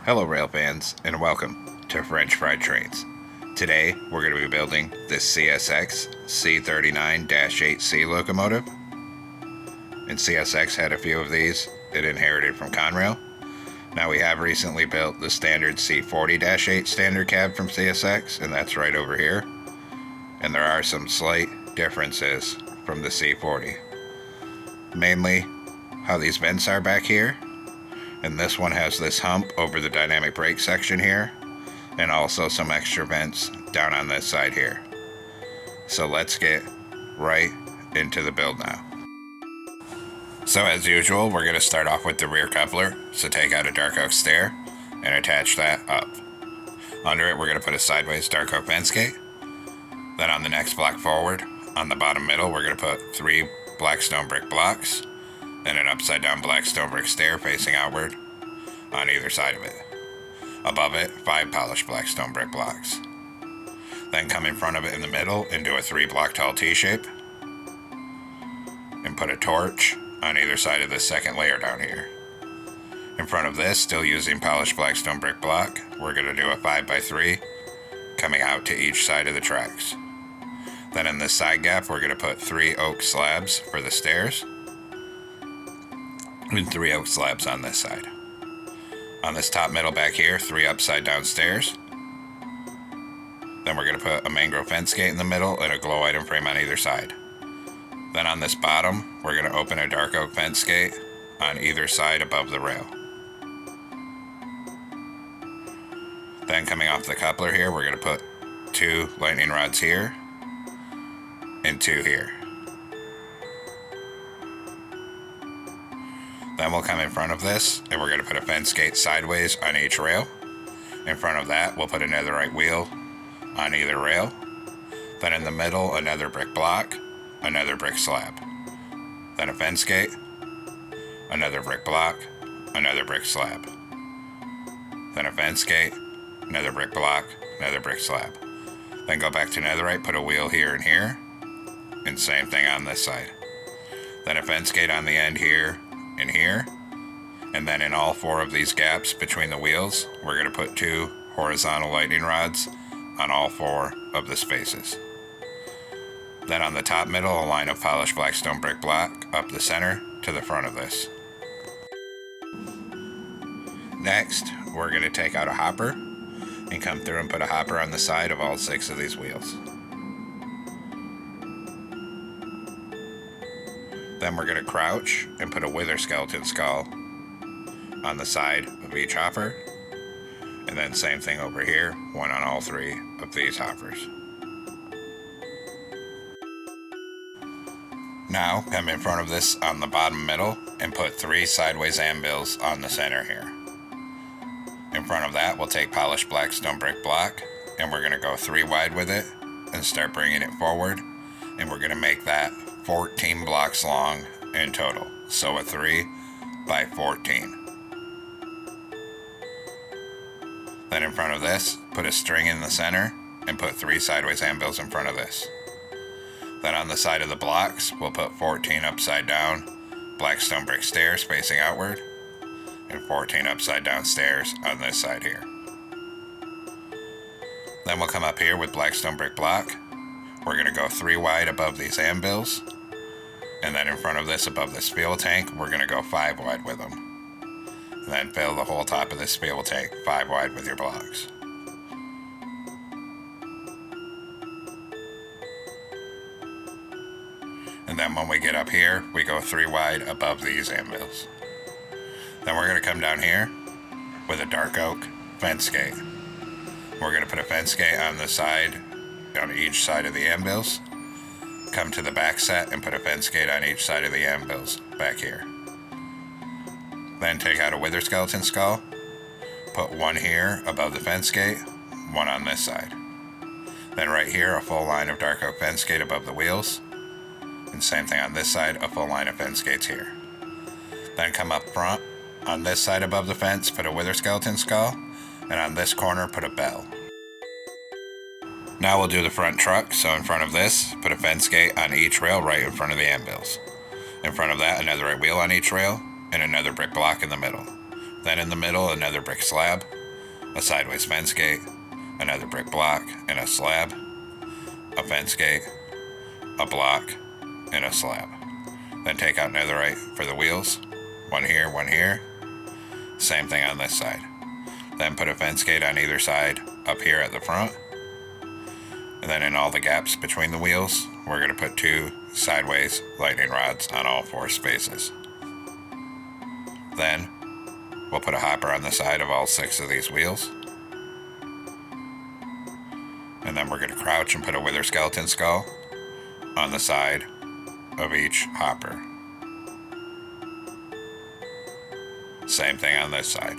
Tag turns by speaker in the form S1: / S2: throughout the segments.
S1: Hello rail fans, and welcome to French Fried Trains. Today we're going to be building this CSX C39-8C Locomotive. And CSX had a few of these it inherited from Conrail. Now we have recently built the standard C40-8 standard cab from CSX, and that's right over here. And there are some slight differences from the C40. Mainly how these vents are back here. And this one has this hump over the dynamic brake section here, and also some extra vents down on this side here. So let's get right into the build now. So as usual, we're going to start off with the rear coupler. So take out a dark oak stair and attach that up. Under it, we're going to put a sideways dark oak fence gate. Then on the next block forward, on the bottom middle, we're going to put 3 black stone brick blocks, then an upside down black stone brick stair facing outward on either side of it. Above it, 5 polished black stone brick blocks. Then come in front of it in the middle and do a 3 block tall T-shape. And put a torch on either side of the second layer down here. In front of this, still using polished black stone brick block, we're going to do a 5x3 coming out to each side of the tracks. Then in this side gap, we're going to put 3 oak slabs for the stairs. And 3 oak slabs on this side. On this top middle back here, 3 upside down stairs. Then we're going to put a mangrove fence gate in the middle and a glow item frame on either side. Then on this bottom, we're going to open a dark oak fence gate on either side above the rail. Then coming off the coupler here, we're going to put 2 lightning rods here and 2 here. Then we'll come in front of this and we're going to put a fence gate sideways on each rail. In front of that, we'll put a netherite wheel on either rail. Then in the middle, another brick block, another brick slab. Then a fence gate, another brick block, another brick slab. Then a fence gate, another brick block, another brick slab. Then go back to netherite, put a wheel here and here, and same thing on this side. Then a fence gate on the end here and here, and then in all 4 of these gaps between the wheels, we're going to put 2 horizontal lightning rods on all 4 of the spaces. Then on the top middle, a line of polished black stone brick block up the center to the front of this. Next, we're going to take out a hopper and come through and put a hopper on the side of all 6 of these wheels. Then we're going to crouch and put a wither skeleton skull on the side of each hopper. And then same thing over here, 1 on all 3 of these hoppers. Now come in front of this on the bottom middle and put 3 sideways anvils on the center here. In front of that, we'll take polished black stone brick block and we're going to go 3 wide with it and start bringing it forward. And we're going to make that 14 blocks long in total. So a 3 by 14. Then in front of this, put a string in the center and put 3 sideways anvils in front of this. Then on the side of the blocks, we'll put 14 upside down black stone brick stairs facing outward and 14 upside down stairs on this side here. Then we'll come up here with black stone brick block. We're going to go 3 wide above these anvils. And then in front of this, above this fuel tank, we're going to go 5 wide with them. And then fill the whole top of this fuel tank 5 wide with your blocks. And then when we get up here, we go 3 wide above these anvils. Then we're going to come down here with a dark oak fence gate. We're going to put a fence gate on the side, on each side of the anvils. Come to the back set and put a fence gate on each side of the anvils back here. Then take out a wither skeleton skull. Put 1 here above the fence gate, 1 on this side. Then right here, a full line of dark oak fence gate above the wheels. And same thing on this side, a full line of fence gates here. Then come up front, on this side above the fence, put a wither skeleton skull. And on this corner, put a bell. Now we'll do the front truck. So in front of this, put a fence gate on each rail right in front of the anvils. In front of that, another wheel on each rail, and another brick block in the middle. Then in the middle, another brick slab, a sideways fence gate, another brick block and a slab, a fence gate, a block, and a slab. Then take out netherite for the wheels, one here, same thing on this side. Then put a fence gate on either side up here at the front, and then in all the gaps between the wheels, we're going to put 2 sideways lightning rods on all 4 spaces. Then we'll put a hopper on the side of all 6 of these wheels, and then we're going to crouch and put a wither skeleton skull on the side of each hopper. Same thing on this side.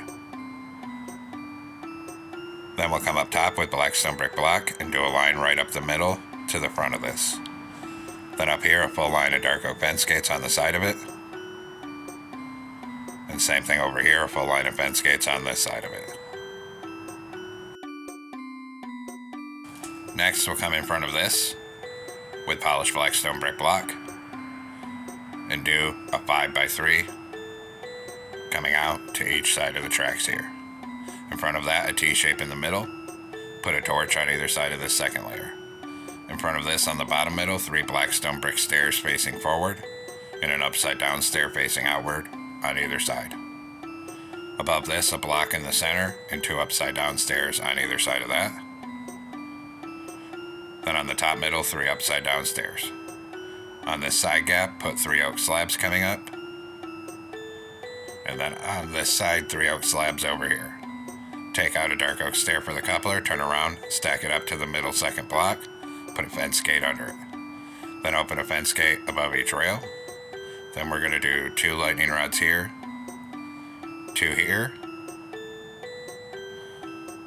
S1: Then we'll come up top with black stone brick block and do a line right up the middle to the front of this. Then up here, a full line of dark oak fence gates on the side of it. And same thing over here, a full line of fence gates on this side of it. Next, we'll come in front of this with polished black stone brick block and do a 5x3 coming out to each side of the tracks here. In front of that, a T-shape in the middle. Put a torch on either side of the second layer. In front of this, on the bottom middle, 3 black stone brick stairs facing forward and an upside down stair facing outward on either side. Above this, a block in the center and 2 upside down stairs on either side of that. Then on the top middle, 3 upside down stairs. On this side gap, put 3 oak slabs coming up. And then on this side, 3 oak slabs over here. Take out a dark oak stair for the coupler, turn around, stack it up to the middle second block, put a fence gate under it. Then open a fence gate above each rail. Then we're going to do 2 lightning rods here, 2 here.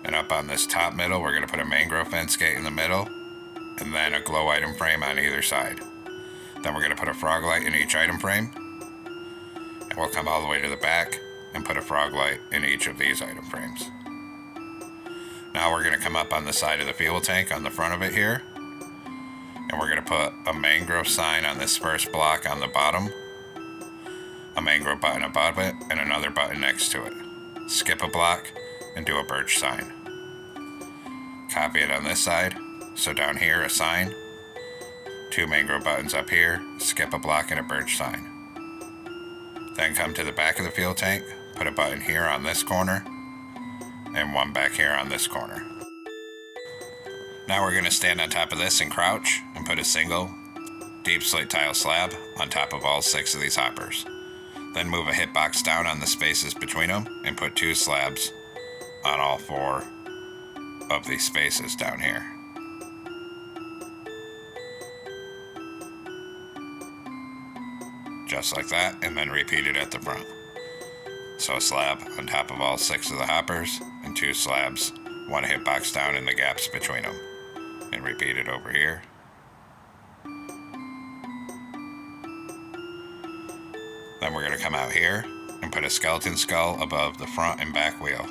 S1: And up on this top middle, we're going to put a mangrove fence gate in the middle, and then a glow item frame on either side. Then we're going to put a frog light in each item frame, and we'll come all the way to the back and put a frog light in each of these item frames. Now we're going to come up on the side of the fuel tank on the front of it here, and we're going to put a mangrove sign on this first block on the bottom, a mangrove button above it, and another button next to it. Skip a block and do a birch sign. Copy it on this side, so down here a sign, 2 mangrove buttons up here, skip a block and a birch sign. Then come to the back of the fuel tank, put a button here on this corner, and 1 back here on this corner. Now we're going to stand on top of this and crouch and put a single deep slate tile slab on top of all 6 of these hoppers. Then move a hitbox down on the spaces between them and put 2 slabs on all 4 of these spaces down here. Just like that, and then repeat it at the front. So a slab on top of all 6 of the hoppers, and 2 slabs, 1 hitbox down in the gaps between them. And repeat it over here. Then we're going to come out here and put a skeleton skull above the front and back wheel.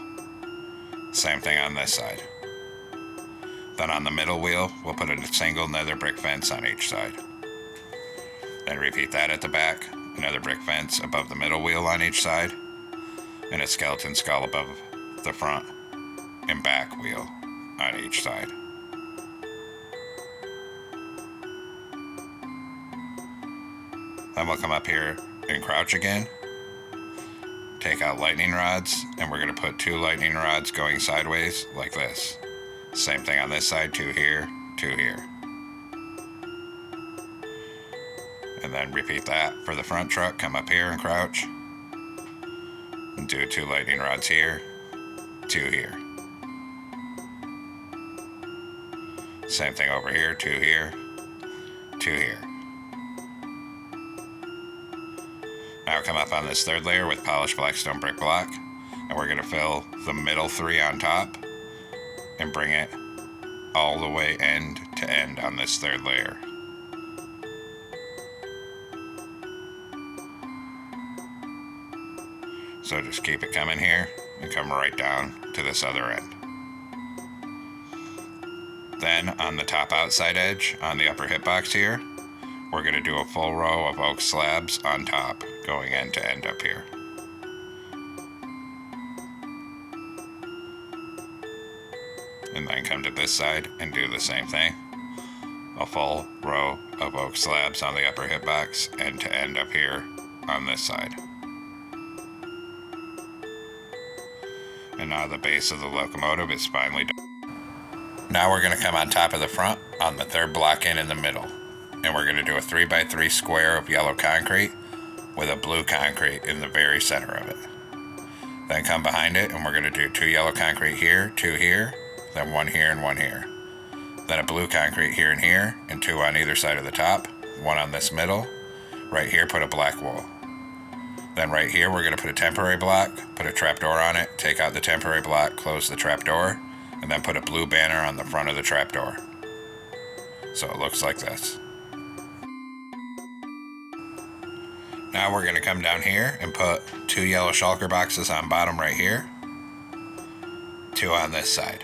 S1: Same thing on this side. Then on the middle wheel, we'll put a single nether brick fence on each side. Then repeat that at the back, another brick fence above the middle wheel on each side, and a skeleton skull above the front and back wheel on each side. Then we'll come up here and crouch again, take out lightning rods, and we're going to put 2 lightning rods going sideways like this. Same thing on this side, 2 here, 2 here. And then repeat that for the front truck, come up here and crouch, and do 2 lightning rods here, 2 here. Same thing over here, 2 here, 2 here. Now come up on this 3rd layer with polished black stone brick block, and we're going to fill the middle 3 on top and bring it all the way end to end on this 3rd layer. So just keep it coming here and come right down to this other end. Then on the top outside edge on the upper hitbox here, we're going to do a full row of oak slabs on top going end to end up here. and then come to this side and do the same thing. A full row of oak slabs on the upper hitbox, and to end up here on this side. And now the base of the locomotive is finally done. Now we're going to come on top of the front on the third block in the middle, and we're going to do a 3x3 square of yellow concrete with a blue concrete in the very center of it. Then come behind it, and we're going to do 2 yellow concrete here, 2 here, then 1 here and 1 here. Then a blue concrete here and here, and 2 on either side of the top, 1 on this middle. Right here, put a black wool. Then right here, we're going to put a temporary block, put a trapdoor on it, take out the temporary block, close the trapdoor, and then put a blue banner on the front of the trapdoor. So it looks like this. Now we're going to come down here and put 2 yellow shulker boxes on bottom right here, 2 on this side.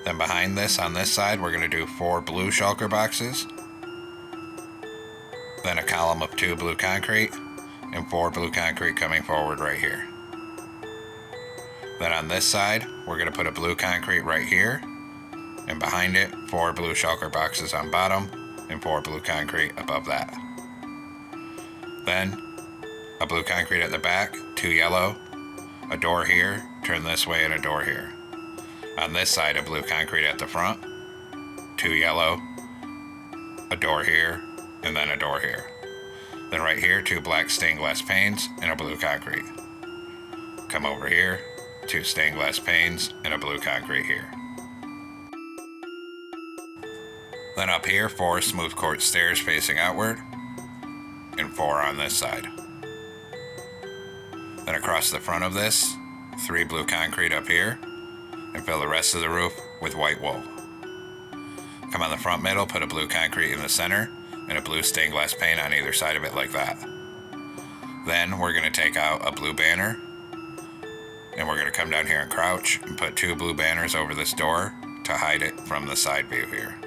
S1: Then behind this, on this side, we're going to do 4 blue shulker boxes, then a column of 2 blue concrete, and 4 blue concrete coming forward right here. Then on this side, we're going to put a blue concrete right here, and behind it, 4 blue shulker boxes on bottom, and 4 blue concrete above that. Then, a blue concrete at the back, 2 yellow, a door here, turn this way, and a door here. On this side, a blue concrete at the front, 2 yellow, a door here, and then a door here. Then right here, 2 black stained glass panes and a blue concrete. Come over here, 2 stained glass panes and a blue concrete here. Then up here, 4 smooth quartz stairs facing outward, and 4 on this side. Then across the front of this, 3 blue concrete up here, and fill the rest of the roof with white wool. Come on the front middle, put a blue concrete in the center, and a blue stained glass pane on either side of it like that. Then we're going to take out a blue banner, and we're going to come down here and crouch and put 2 blue banners over this door to hide it from the side view here.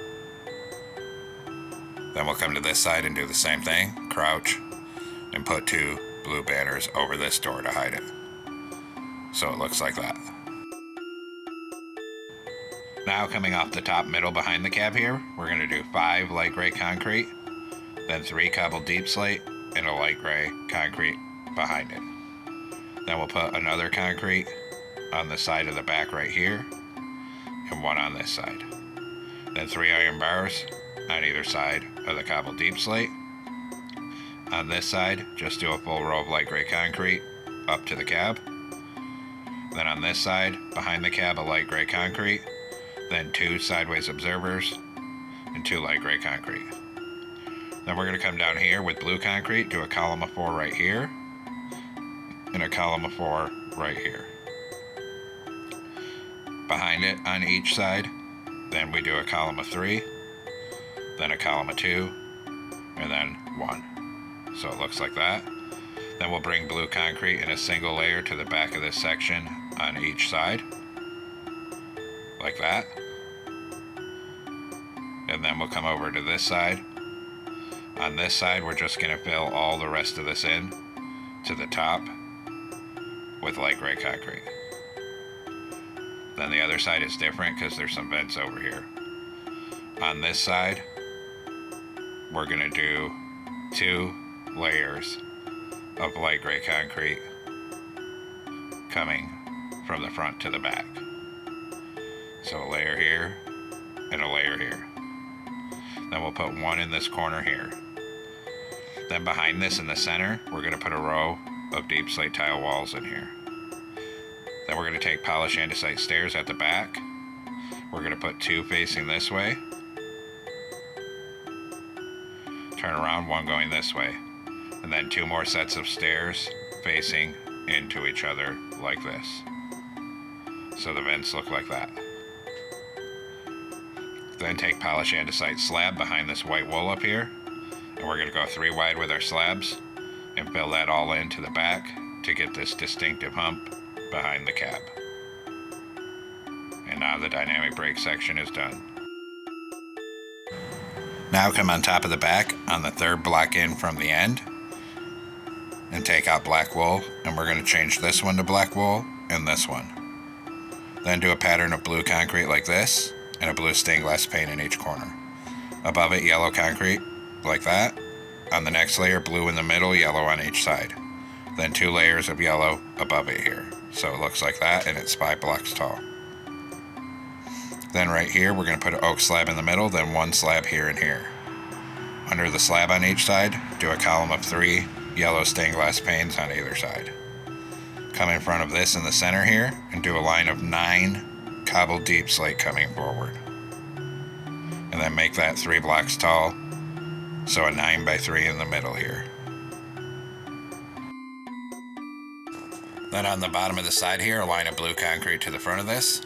S1: Then we'll come to this side and do the same thing, crouch, and put 2 blue banners over this door to hide it. So it looks like that. Now coming off the top middle behind the cab here, we're going to do 5 light gray concrete, then 3 cobbled deep slate, and a light gray concrete behind it. Then we'll put another concrete on the side of the back right here, and 1 on this side. Then 3 iron bars on either side of the cobbled deep slate. On this side, just do a full row of light gray concrete up to the cab. Then on this side, behind the cab, a light gray concrete, then 2 sideways observers, and 2 light gray concrete. Then we're going to come down here with blue concrete, do a column of 4 right here, and a column of 4 right here. Behind it on each side, then we do a column of 3, then a column of 2, and then 1. So it looks like that. Then we'll bring blue concrete in a single layer to the back of this section on each side, like that. And then we'll come over to this side. On this side, we're just going to fill all the rest of this in to the top with light gray concrete. Then the other side is different because there's some vents over here. On this side, we're going to do 2 layers of light gray concrete coming from the front to the back. So a layer here and a layer here. Then we'll put 1 in this corner here. Then behind this in the center, we're going to put a row of deep slate tile walls in here. Then we're going to take polished andesite stairs at the back. We're going to put 2 facing this way. Turn around, 1 going this way. And then 2 more sets of stairs facing into each other like this. So the vents look like that. Then take polished andesite slab behind this white wool up here, and we're going to go 3 wide with our slabs and fill that all into the back to get this distinctive hump behind the cab. And now the dynamic brake section is done. Now come on top of the back on the 3rd block in from the end and take out black wool, and we're going to change this one to black wool and this one. Then do a pattern of blue concrete like this, and a blue stained glass pane in each corner. Above it, yellow concrete, like that. On the next layer, blue in the middle, yellow on each side. Then 2 layers of yellow above it here. So it looks like that, and it's 5 blocks tall. Then right here, we're going to put an oak slab in the middle, then 1 slab here and here. Under the slab on each side, do a column of 3 yellow stained glass panes on either side. Come in front of this in the center here, and do a line of 9 cobbled deep slate coming forward. And then make that 3 blocks tall, so a 9 by 3 in the middle here. Then on the bottom of the side here, a line of blue concrete to the front of this,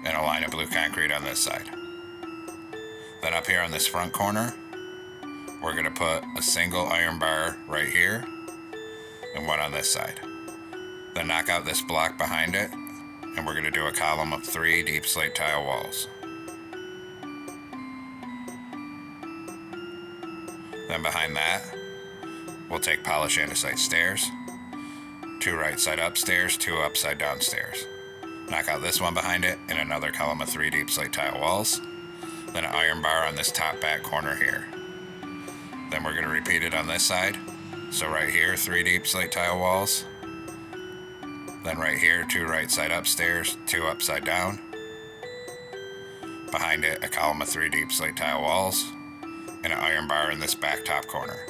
S1: and a line of blue concrete on this side. Then up here on this front corner, we're going to put a single iron bar right here, and 1 on this side. Then knock out this block behind it, and we're going to do a column of 3 deep slate tile walls. Then behind that, we'll take polished andesite stairs, 2 right side up stairs, 2 upside down stairs. Knock out this one behind it, and another column of 3 deep slate tile walls. Then an iron bar on this top back corner here. Then we're going to repeat it on this side. So right here, 3 deep slate tile walls. Then right here, 2 right side up stairs, 2 upside down. Behind it, a column of 3 deep slate tile walls, and an iron bar in this back top corner.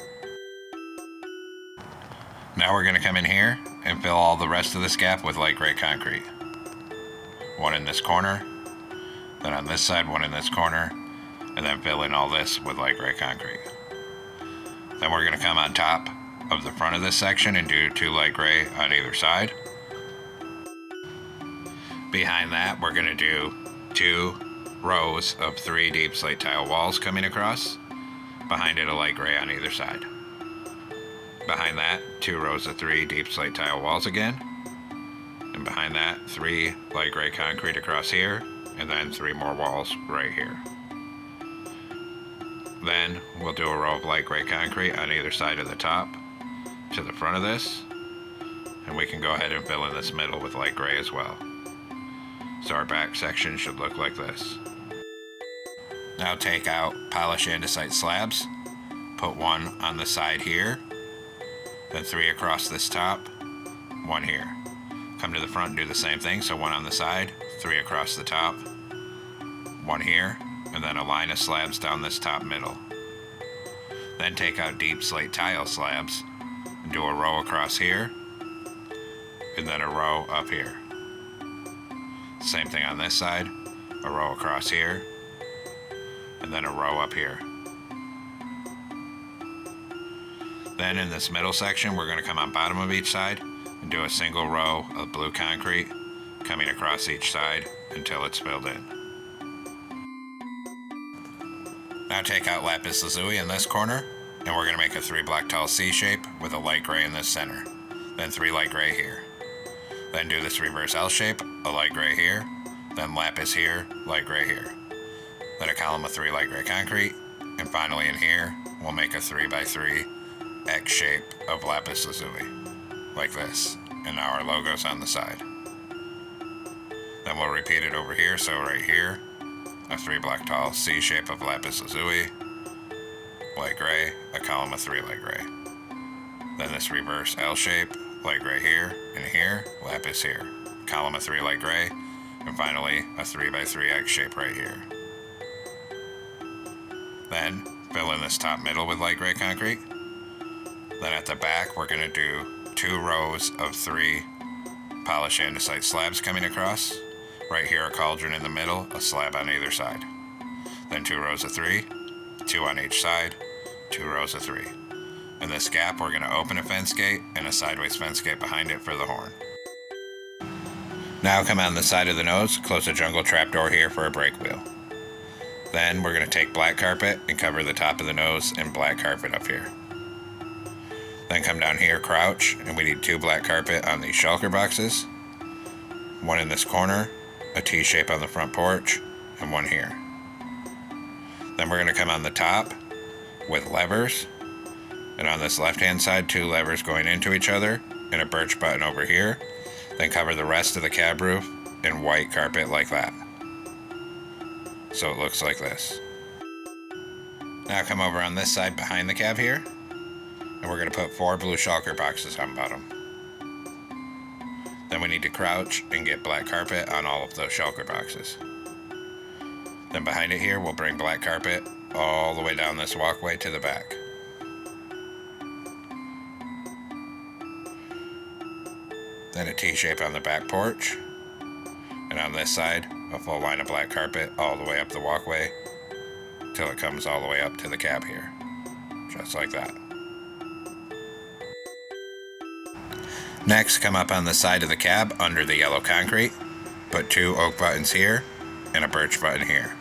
S1: Now we're going to come in here and fill all the rest of this gap with light gray concrete. 1 in this corner, then on this side 1 in this corner, and then fill in all this with light gray concrete. Then we're going to come on top of the front of this section and do 2 light gray on either side. Behind that, we're going to do 2 rows of 3 deep slate tile walls coming across. Behind it, a light gray on either side. Behind that, 2 rows of 3 deep slate tile walls again. And behind that, 3 light gray concrete across here, and then 3 more walls right here. Then we'll do a row of light gray concrete on either side of the top to the front of this, and we can go ahead and fill in this middle with light gray as well. So our back section should look like this. Now take out polished andesite slabs, put 1 on the side here, then 3 across this top, 1 here. Come to the front and do the same thing, so 1 on the side, 3 across the top, 1 here, and then a line of slabs down this top middle. Then take out deep slate tile slabs and do a row across here, and then a row up here. Same thing on this side, a row across here, and then a row up here. Then in this middle section, we're going to come on bottom of each side and do a single row of blue concrete coming across each side until it's filled in. Now take out lapis lazuli in this corner, and we're going to make a 3 block tall C shape with a light gray in this center. Then 3 light gray here. Then do this reverse L shape, a light gray here, then lapis here, light gray here. Then a column of 3 light gray concrete, and finally in here, we'll make a 3 by 3 X shape of lapis lazuli, like this, and now our logo's on the side. Then we'll repeat it over here, so right here, a 3 block tall C shape of lapis lazuli, light gray, a column of 3 light gray. Then this reverse L shape, light gray here, and here, lapis here, column of 3 light gray, and finally a 3 by 3 X shape right here. Then fill in this top middle with light gray concrete. Then at the back, we're going to do 2 rows of 3 polished andesite slabs coming across. Right here, a cauldron in the middle, a slab on either side. Then 2 rows of 3, 2 on each side, 2 rows of 3. In this gap, we're going to open a fence gate and a sideways fence gate behind it for the horn. Now come on the side of the nose, close a jungle trapdoor here for a brake wheel. Then we're going to take black carpet and cover the top of the nose and black carpet up here. Then come down here, crouch, and we need 2 black carpet on these shulker boxes. 1 in this corner, a T shape on the front porch, and 1 here. Then we're going to come on the top with levers, and on this left-hand side, 2 levers going into each other, and a birch button over here. Then cover the rest of the cab roof and white carpet like that. So it looks like this. Now come over on this side behind the cab here, and we're going to put 4 blue shulker boxes on bottom. Then we need to crouch and get black carpet on all of those shulker boxes. Then behind it here, we'll bring black carpet all the way down this walkway to the back. Then a T-shape on the back porch, and on this side, a full line of black carpet all the way up the walkway till it comes all the way up to the cab here, just like that. Next, come up on the side of the cab under the yellow concrete, put 2 oak buttons here and a birch button here.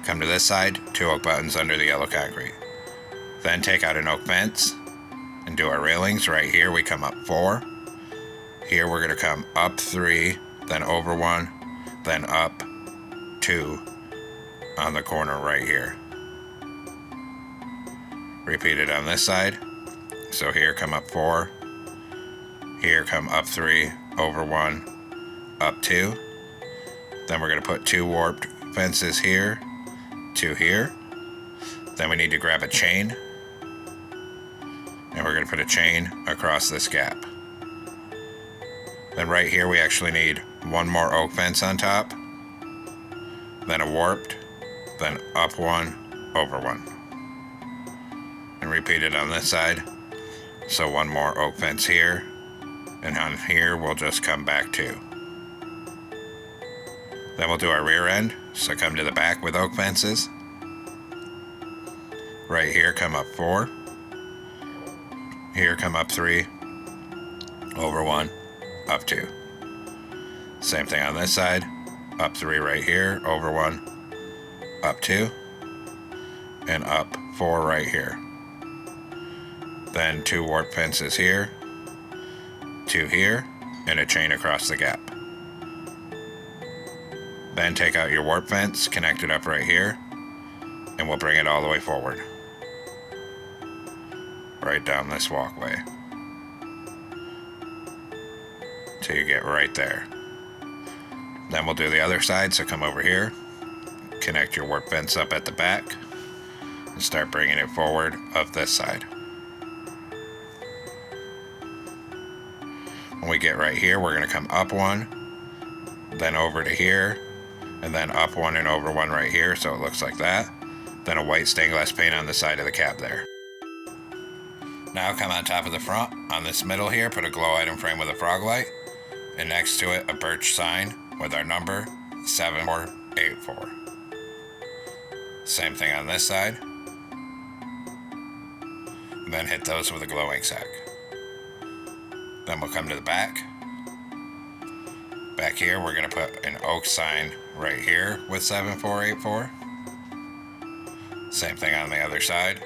S1: Come to this side, 2 oak buttons under the yellow concrete. Then take out an oak fence and do our railings. Right here we come up 4. Here we're going to come up 3, then over 1, then up 2 on the corner right here. Repeat it on this side. So here come up 4, here come up 3, over 1, up 2. Then we're going to put 2 warped fences here, 2 here. Then we need to grab a chain, and we're going to put a chain across this gap. Then right here we actually need 1 more oak fence on top, then a warped, then up 1, over 1. And repeat it on this side. So 1 more oak fence here, and on here we'll just come back 2. Then we'll do our rear end, so come to the back with oak fences. Right here come up 4, here come up 3, over 1, up 2. Same thing on this side, up 3 right here, over 1, up 2, and up 4 right here. Then 2 warp fences here, 2 here, and a chain across the gap. Then take out your warp fence, connect it up right here, and we'll bring it all the way forward. Right down this walkway. Till you get right there. Then we'll do the other side, so come over here, connect your warp fence up at the back, and start bringing it forward up this side. When we get right here, we're going to come up 1, then over to here, and then up 1 and over 1 right here, so it looks like that. Then a white stained glass paint on the side of the cab there. Now come on top of the front, on this middle here, put a glow item frame with a frog light, and next to it a birch sign with our number 7484. Same thing on this side. And then hit those with a glowing sack. Then we'll come to the back. Back here we're going to put an oak sign right here with 7484. Same thing on the other side.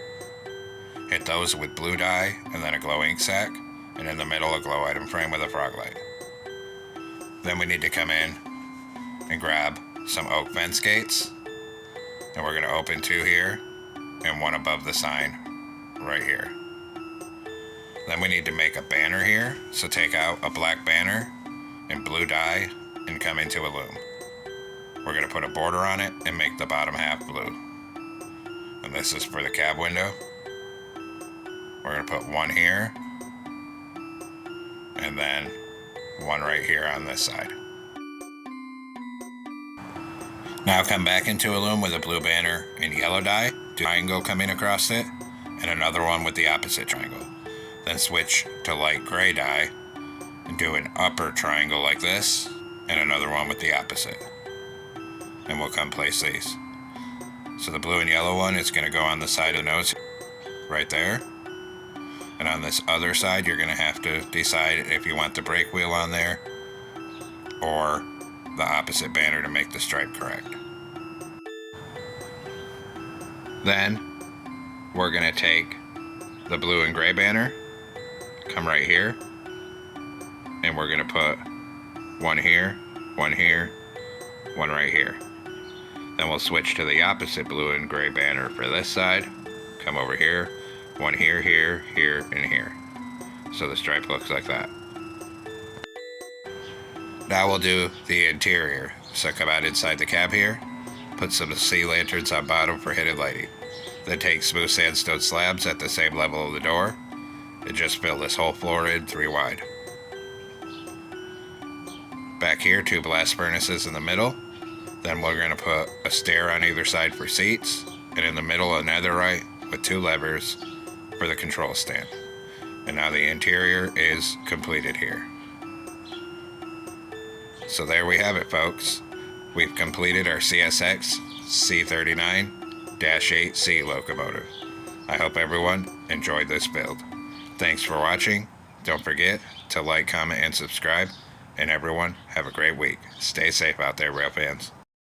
S1: Hit those with blue dye and then a glowing sack, and in the middle a glow item frame with a frog light. Then we need to come in and grab some oak fence gates, and we're going to open 2 here and 1 above the sign right here. Then we need to make a banner here, so take out a black banner and blue dye and come into a loom. We're going to put a border on it and make the bottom half blue. And this is for the cab window. We're going to put 1 here, and then 1 right here on this side. Now come back into a loom with a blue banner and yellow dye, do a triangle coming across it, and another one with the opposite triangle. Then switch to light gray dye, and do an upper triangle like this, and another one with the opposite. And we'll come place these. So the blue and yellow one is going to go on the side of the nose, right there. And on this other side, you're going to have to decide if you want the brake wheel on there or the opposite banner to make the stripe correct. Then we're going to take the blue and gray banner, come right here, and we're going to put 1 here, 1 here, 1 right here. Then we'll switch to the opposite blue and gray banner for this side, come over here, 1 here, here, here, and here. So the stripe looks like that. Now we'll do the interior. So come out inside the cab here, put some sea lanterns on bottom for hidden lighting. Then take smooth sandstone slabs at the same level of the door, and just fill this whole floor in 3 wide. Back here, 2 blast furnaces in the middle. Then we're going to put a stair on either side for seats, and in the middle a netherite with 2 levers for the control stand. And now the interior is completed here. So there we have it, folks. We've completed our CSX C39-8C locomotive. I hope everyone enjoyed this build. Thanks for watching. Don't forget to like, comment, and subscribe. And everyone, have a great week. Stay safe out there, rail fans.